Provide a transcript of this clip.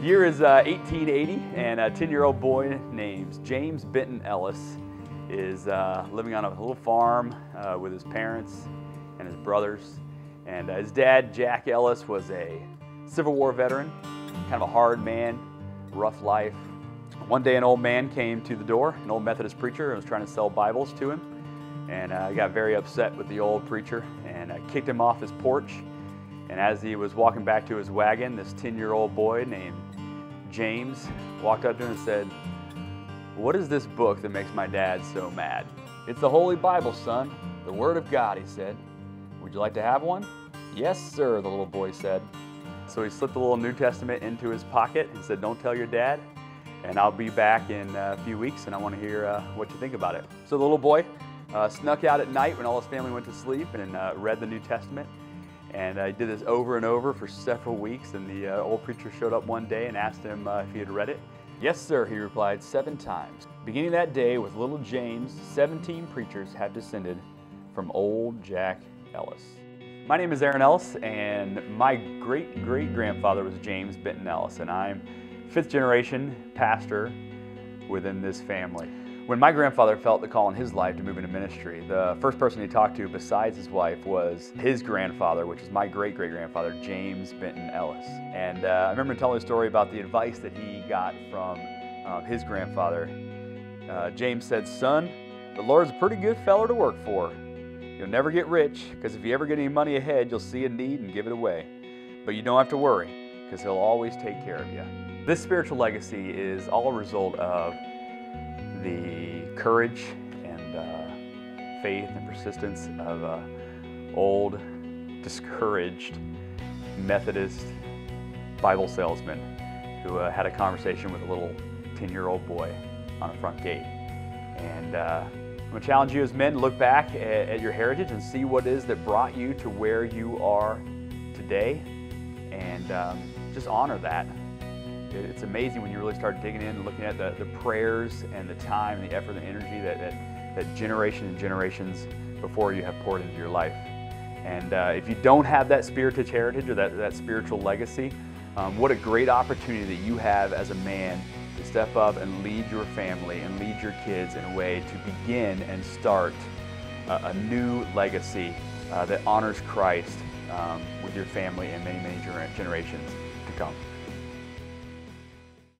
The year is 1880, and a 10-year-old boy named James Benton Ellis is living on a little farm with his parents and his brothers. And his dad, Jack Ellis, was a Civil War veteran, kind of a hard man, rough life. One day an old man came to the door, an old Methodist preacher, and was trying to sell Bibles to him. And got very upset with the old preacher and kicked him off his porch. And as he was walking back to his wagon, this 10-year-old boy named James walked up to him and said, "What is this book that makes my dad so mad?" "It's the Holy Bible, son, the Word of God," he said. "Would you like to have one?" "Yes, sir," the little boy said. So he slipped the little New Testament into his pocket and said, "Don't tell your dad, and I'll be back in a few weeks, and I want to hear what you think about it." So the little boy snuck out at night when all his family went to sleep and read the New Testament. And I did this over and over for several weeks, and the old preacher showed up one day and asked him if he had read it. "Yes, sir," he replied, 7 times. Beginning that day with little James, 17 preachers have descended from old Jack Ellis. My name is Aaron Ellis, and my great-great-grandfather was James Benton Ellis, and I'm 5th generation pastor within this family. When my grandfather felt the call in his life to move into ministry, the first person he talked to besides his wife was his grandfather, which is my great-great-grandfather, James Benton Ellis. And I remember telling a story about the advice that he got from his grandfather. James said, "Son, the Lord's a pretty good feller to work for. You'll never get rich, because if you ever get any money ahead, you'll see a need and give it away. But you don't have to worry, because He'll always take care of you." This spiritual legacy is all a result of the courage and faith and persistence of an old, discouraged Methodist Bible salesman who had a conversation with a little 10-year-old boy on a front gate. And I'm going to challenge you as men to look back at your heritage and see what it is that brought you to where you are today, and just honor that. It's amazing when you really start digging in and looking at the prayers and the time and the effort and energy that generation and generations before you have poured into your life. And if you don't have that spiritual heritage or that spiritual legacy, what a great opportunity that you have as a man to step up and lead your family and lead your kids in a way to begin and start a new legacy that honors Christ with your family and many, many generations to come.